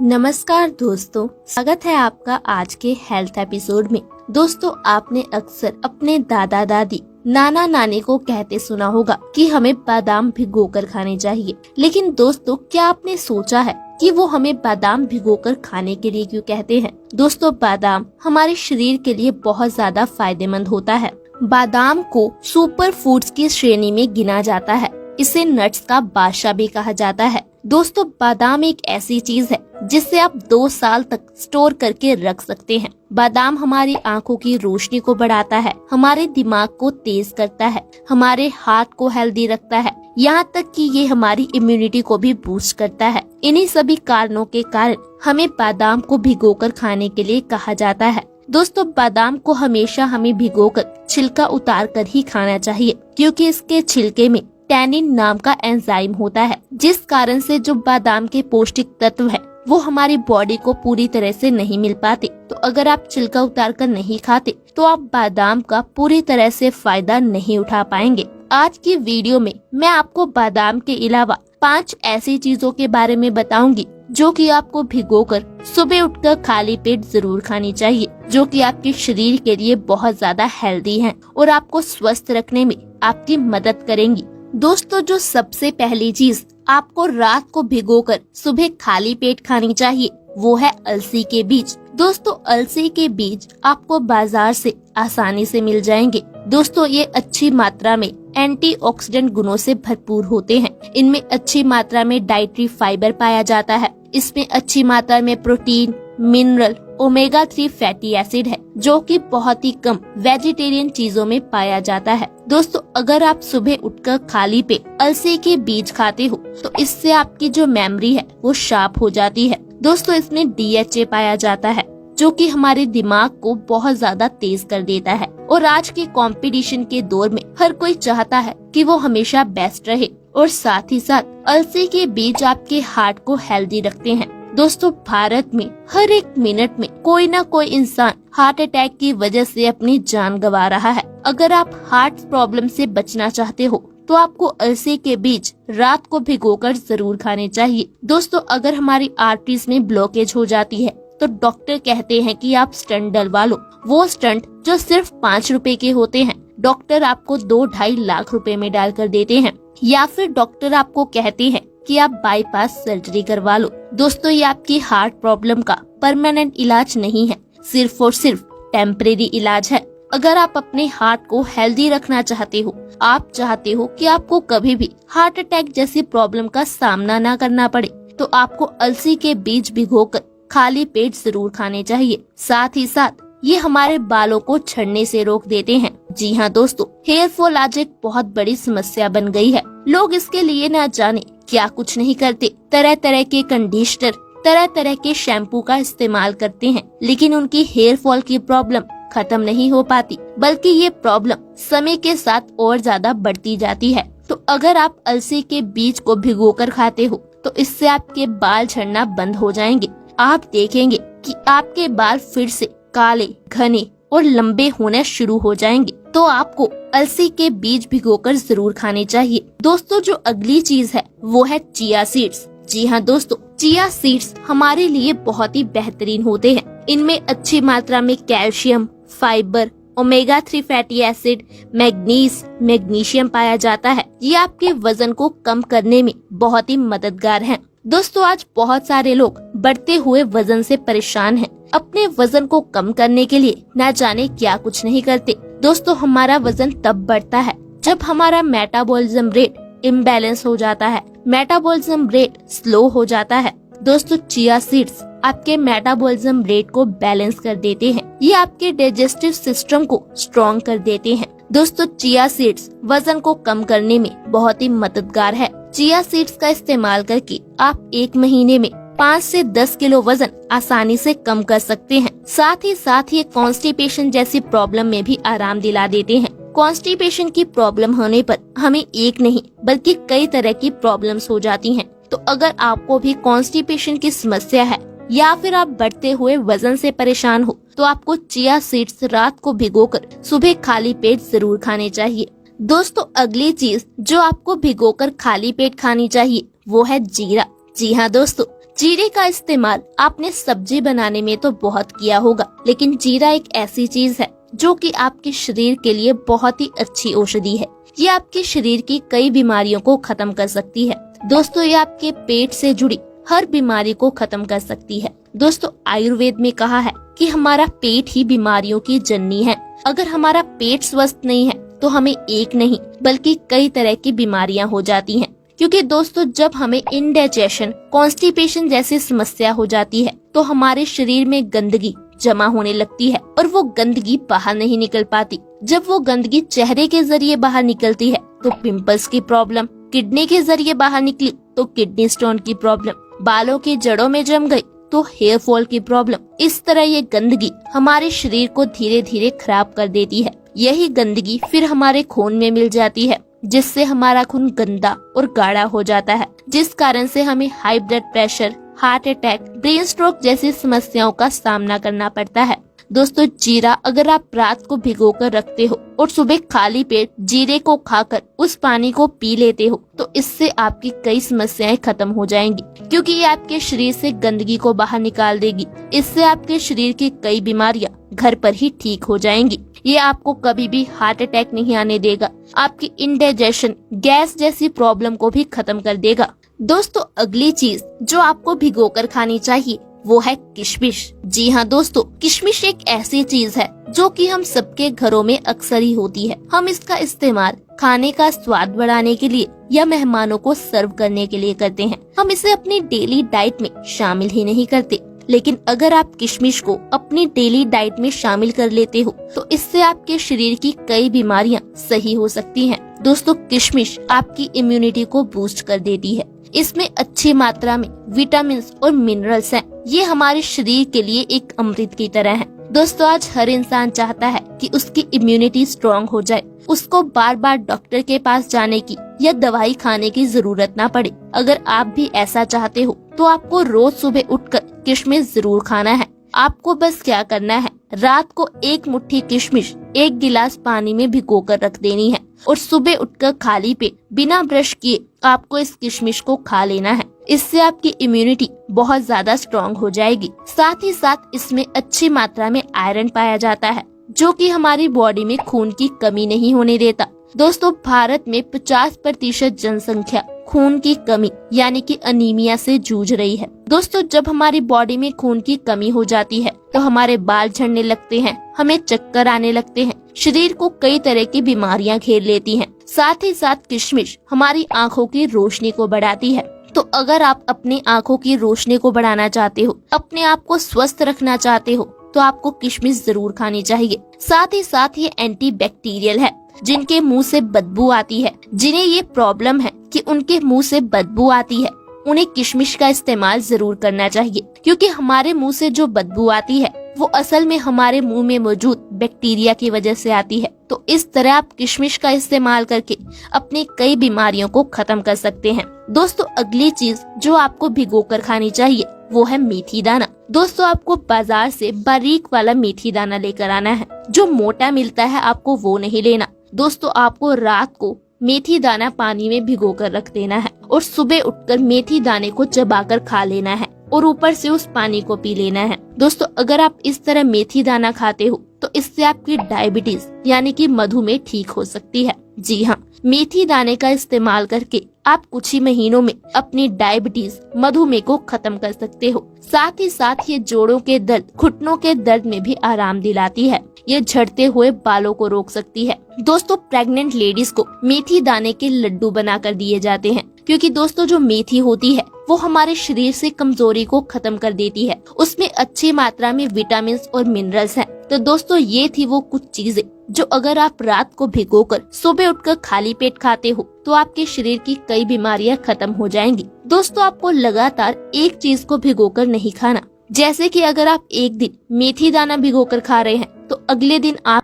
नमस्कार दोस्तों, स्वागत है आपका आज के हेल्थ एपिसोड में। दोस्तों, आपने अक्सर अपने दादा दादी नाना नानी को कहते सुना होगा कि हमें बादाम भिगोकर खाने चाहिए। लेकिन दोस्तों, क्या आपने सोचा है कि वो हमें बादाम भिगोकर खाने के लिए क्यों कहते हैं? दोस्तों, बादाम हमारे शरीर के लिए बहुत ज्यादा फायदेमंद होता है। बादाम को सुपर फूड्स की श्रेणी में गिना जाता है। इसे नट्स का बादशाह भी कहा जाता है। दोस्तों, बादाम एक ऐसी चीज है जिसे आप 2 साल तक स्टोर करके रख सकते हैं। बादाम हमारी आंखों की रोशनी को बढ़ाता है, हमारे दिमाग को तेज करता है, हमारे हार्ट को हेल्दी रखता है, यहाँ तक कि ये हमारी इम्यूनिटी को भी बूस्ट करता है। इन्हीं सभी कारणों के कारण हमें बादाम को भिगोकर खाने के लिए कहा जाता है। दोस्तों, बादाम को हमेशा हमें भिगोकर छिलका उतार कर ही खाना चाहिए, क्योंकि इसके छिलके में टैनिन नाम का एंजाइम होता है, जिस कारण से जो बादाम के पौष्टिक तत्व है वो हमारी बॉडी को पूरी तरह से नहीं मिल पाते। तो अगर आप छिलका उतार कर नहीं खाते तो आप बादाम का पूरी तरह से फायदा नहीं उठा पाएंगे। आज की वीडियो में मैं आपको बादाम के अलावा 5 ऐसी चीजों के बारे में बताऊंगी जो कि आपको भिगोकर सुबह उठकर खाली पेट जरूर खानी चाहिए, जो कि आपके शरीर के लिए बहुत ज्यादा हेल्दी हैं और आपको स्वस्थ रखने में आपकी मदद करेंगी। दोस्तों, जो सबसे पहली चीज आपको रात को भिगोकर सुबह खाली पेट खानी चाहिए वो है अलसी के बीज। दोस्तों, अलसी के बीज आपको बाजार से आसानी से मिल जाएंगे। दोस्तों, ये अच्छी मात्रा में एंटीऑक्सीडेंट गुणों से भरपूर होते हैं। इनमें अच्छी मात्रा में डाइटरी फाइबर पाया जाता है। इसमें अच्छी मात्रा में protein, mineral, omega 3 fatty acid है, जो कि बहुत ही कम वेजिटेरियन चीजों में पाया जाता है। दोस्तों, अगर आप सुबह उठकर खाली पेट अलसी के बीज खाते हो तो इससे आपकी जो मेमोरी है वो शार्प हो जाती है। दोस्तों, इसमें DHA पाया जाता है, जो कि हमारे दिमाग को बहुत ज्यादा तेज कर देता है। और आज के कंपटीशन के दौर में हर कोई चाहता है कि वो हमेशा बेस्ट रहे, और साथ ही साथ अलसी के बीज आपके हार्ट को हेल्दी रखते हैं। दोस्तों, भारत में हर 1 मिनट में कोई ना कोई इंसान हार्ट अटैक की वजह से अपनी जान गंवा रहा है। अगर आप हार्ट प्रॉब्लम से बचना चाहते हो तो आपको अलसी के बीज रात को भिगोकर जरूर खाने चाहिए। दोस्तों, अगर हमारी आर्टरीज में ब्लॉकेज हो जाती है तो डॉक्टर कहते हैं कि आप स्टंट डलवा लो। वो स्टंट जो सिर्फ 5 रुपए के होते हैं, डॉक्टर आपको 2-2.5 लाख रुपए में डालकर देते हैं। या फिर डॉक्टर आपको कहते हैं कि आप बाईपास सर्जरी करवा लो। दोस्तों, ये आपकी हार्ट प्रॉब्लम का परमानेंट इलाज नहीं है, सिर्फ और सिर्फ टेम्परेरी इलाज है। अगर आप अपने हार्ट को हेल्दी रखना चाहते हो, आप चाहते हो कि आपको कभी भी हार्ट अटैक जैसी प्रॉब्लम का सामना ना करना पड़े, तो आपको अलसी के बीज भिगोकर खाली पेट जरूर खाने चाहिए। साथ ही साथ ये हमारे बालों को झड़ने से रोक देते हैं। जी हाँ दोस्तों, हेयर फॉल आज एक बहुत बड़ी समस्या बन गई है। लोग इसके लिए ना जाने क्या कुछ नहीं करते, तरह तरह के कंडीशनर, तरह तरह के शैम्पू का इस्तेमाल करते हैं, लेकिन उनकी हेयर फॉल की प्रॉब्लम खत्म नहीं हो पाती, बल्कि ये प्रॉब्लम समय के साथ और ज्यादा बढ़ती जाती है। तो अगर आप अलसी के बीज को भिगोकर खाते हो तो इससे आपके बाल झड़ना बंद हो जाएंगे। आप देखेंगे कि आपके बाल फिर से काले, घने और लंबे होने शुरू हो जाएंगे। तो आपको अलसी के बीज भिगोकर जरूर खाने चाहिए। दोस्तों, जो अगली चीज है वो है चिया सीड्स। जी हाँ दोस्तों, चिया सीड्स हमारे लिए बहुत ही बेहतरीन होते हैं। इनमें अच्छी मात्रा में calcium, fibre, omega 3 fatty acid, magnesium पाया जाता है। ये आपके वजन को कम करने में बहुत ही मददगार हैं। दोस्तों, आज बहुत सारे लोग बढ़ते हुए वजन से परेशान हैं। अपने वजन को कम करने के लिए ना जाने क्या कुछ नहीं करते। दोस्तों, हमारा वजन तब बढ़ता है जब हमारा मेटाबॉलिज्म रेट इम्बैलेंस हो जाता है, मेटाबॉलिज्म रेट स्लो हो जाता है। दोस्तों, चिया सीड्स आपके मेटाबॉलिज्म रेट को बैलेंस कर देते हैं। ये आपके डाइजेस्टिव सिस्टम को स्ट्रॉन्ग कर देते हैं। दोस्तों, चिया सीड्स वजन को कम करने में बहुत ही मददगार है। चिया सीड्स का इस्तेमाल करके आप 1 महीने में 5 से 10 किलो वजन आसानी से कम कर सकते हैं। साथ ही ये कॉन्स्टिपेशन जैसी प्रॉब्लम में भी आराम दिला देते हैं। कॉन्स्टिपेशन की प्रॉब्लम होने पर हमें एक नहीं बल्कि कई तरह की प्रॉब्लम्स हो जाती हैं। तो अगर आपको भी कॉन्स्टिपेशन की समस्या है या फिर आप बढ़ते हुए वजन से परेशान हो तो आपको चिया सीड्स रात को भिगोकर सुबह खाली पेट जरूर खाने चाहिए। दोस्तों, अगली चीज जो आपको भिगोकर खाली पेट खानी चाहिए वो है जीरा। जी हाँ दोस्तों, जीरे का इस्तेमाल आपने सब्जी बनाने में तो बहुत किया होगा, लेकिन जीरा एक ऐसी चीज है जो कि आपके शरीर के लिए बहुत ही अच्छी औषधि है। ये आपके शरीर की कई बीमारियों को खत्म कर सकती है। दोस्तों ये आपके पेट से जुड़ी हर बीमारी को खत्म कर सकती है। दोस्तों आयुर्वेद में कहा है कि हमारा पेट ही बीमारियों की जननी है। अगर हमारा पेट स्वस्थ नहीं है तो हमें एक नहीं बल्कि कई तरह की बीमारियां हो जाती हैं। क्योंकि दोस्तों जब हमें इंडाइजेशन, कॉन्स्टिपेशन जैसी समस्या हो जाती है तो हमारे शरीर में गंदगी जमा होने लगती है और वो गंदगी बाहर नहीं निकल पाती। जब वो गंदगी चेहरे के जरिए बाहर निकलती है तो पिंपल्स की प्रॉब्लम, किडनी के जरिए बाहर निकली तो किडनी स्टोन की प्रॉब्लम, बालों की जड़ों में जम गई तो हेयर फॉल की प्रॉब्लम। इस तरह ये गंदगी हमारे शरीर को धीरे धीरे खराब कर देती है। यही गंदगी फिर हमारे खून में मिल जाती है, जिससे हमारा खून गंदा और गाढ़ा हो जाता है, जिस कारण से हमें high blood pressure, heart attack, brain stroke जैसी समस्याओं का सामना करना पड़ता है। दोस्तों जीरा अगर आप रात को भिगोकर रखते हो और सुबह खाली पेट जीरे को खाकर उस पानी को पी लेते हो तो इससे आपकी कई समस्याएं खत्म हो जाएंगी, क्योंकि ये आपके शरीर से गंदगी को बाहर निकाल देगी। इससे आपके शरीर की कई बीमारियां घर पर ही ठीक हो जाएंगी। ये आपको कभी भी हार्ट अटैक नहीं आने देगा, आपकी इंडाइजेशन, गैस जैसी प्रॉब्लम को भी खत्म कर देगा। दोस्तों अगली चीज जो आपको भिगोकर खानी चाहिए वो है किशमिश। जी हाँ दोस्तों, किशमिश एक ऐसी चीज है जो कि हम सबके घरों में अक्सर ही होती है। हम इसका इस्तेमाल खाने का स्वाद बढ़ाने के लिए या मेहमानों को सर्व करने के लिए करते हैं। हम इसे अपनी डेली डाइट में शामिल ही नहीं करते, लेकिन अगर आप किशमिश को अपनी डेली डाइट में शामिल कर लेते हो तो इससे आपके शरीर की कई बीमारियां सही हो सकती हैं। दोस्तों किशमिश आपकी इम्यूनिटी को बूस्ट कर देती है। इसमें अच्छी मात्रा में विटामिन और मिनरल्स हैं। ये हमारे शरीर के लिए एक अमृत की तरह है। दोस्तों आज हर इंसान चाहता है कि उसकी इम्यूनिटी स्ट्रॉन्ग हो जाए, उसको बार बार डॉक्टर के पास जाने की या दवाई खाने की जरूरत ना पड़े। अगर आप भी ऐसा चाहते हो तो आपको रोज सुबह उठकर किशमिश जरूर खाना है। आपको बस क्या करना है, रात को एक मुट्ठी किशमिश 1 गिलास पानी में भिगोकर रख देनी है और सुबह उठकर खाली पेट बिना ब्रश किए आपको इस किशमिश को खा लेना है। इससे आपकी इम्यूनिटी बहुत ज्यादा स्ट्रॉन्ग हो जाएगी। साथ ही साथ इसमें अच्छी मात्रा में आयरन पाया जाता है, जो कि हमारी बॉडी में खून की कमी नहीं होने देता। दोस्तों भारत में 50% जनसंख्या खून की कमी यानी कि अनीमिया से जूझ रही है। दोस्तों जब हमारी बॉडी में खून की कमी हो जाती है तो हमारे बाल झड़ने लगते हैं, हमें चक्कर आने लगते हैं, शरीर को कई तरह की बीमारियां घेर लेती हैं। साथ ही साथ किशमिश हमारी आंखों की रोशनी को बढ़ाती है। तो अगर आप अपनी आंखों की रोशनी को बढ़ाना चाहते हो, अपने आप को स्वस्थ रखना चाहते हो तो आपको किशमिश जरूर खानी चाहिए। साथ ही साथ ये एंटी बैक्टीरियल है। जिनके मुंह से बदबू आती है, जिन्हें ये प्रॉब्लम है कि उनके मुंह से बदबू आती है, उन्हें किशमिश का इस्तेमाल जरूर करना चाहिए, क्योंकि हमारे मुंह से जो बदबू आती है वो असल में हमारे मुंह में मौजूद बैक्टीरिया की वजह से आती है। तो इस तरह आप किशमिश का इस्तेमाल करके अपनी कई बीमारियों को खत्म कर सकते हैं। दोस्तों अगली चीज जो आपको भिगोकर खानी चाहिए वो है मेथी दाना। दोस्तों आपको बाजार से बारीक वाला मेथी दाना लेकर आना है। जो मोटा मिलता है आपको वो नहीं लेना। दोस्तों आपको रात को मेथी दाना पानी में भिगोकर रख देना है और सुबह उठकर मेथी दाने को चबाकर खा लेना है और ऊपर से उस पानी को पी लेना है। दोस्तों अगर आप इस तरह मेथी दाना खाते हो तो इससे आपकी डायबिटीज यानी कि मधुमेह ठीक हो सकती है। जी हाँ, मेथी दाने का इस्तेमाल करके आप कुछ ही महीनों में अपनी डायबिटीज, मधुमेह को खत्म कर सकते हो। साथ ही साथ ये जोड़ों के दर्द, घुटनों के दर्द में भी आराम दिलाती है। ये झड़ते हुए बालों को रोक सकती है। दोस्तों प्रेग्नेंट लेडीज को मेथी दाने के लड्डू बनाकर दिए जाते हैं, क्योंकि दोस्तों जो मेथी होती है वो हमारे शरीर से कमजोरी को खत्म कर देती है। उसमें अच्छी मात्रा में विटामिन और मिनरल्स हैं। तो दोस्तों ये थी वो कुछ चीजें जो अगर आप रात को भिगोकर सुबह उठकर खाली पेट खाते हो तो आपके शरीर की कई बीमारियां खत्म हो जाएंगी। दोस्तों आपको लगातार एक चीज को भिगोकर नहीं खाना। जैसे कि अगर आप एक दिन मेथी दाना भिगोकर खा रहे हैं तो अगले दिन आप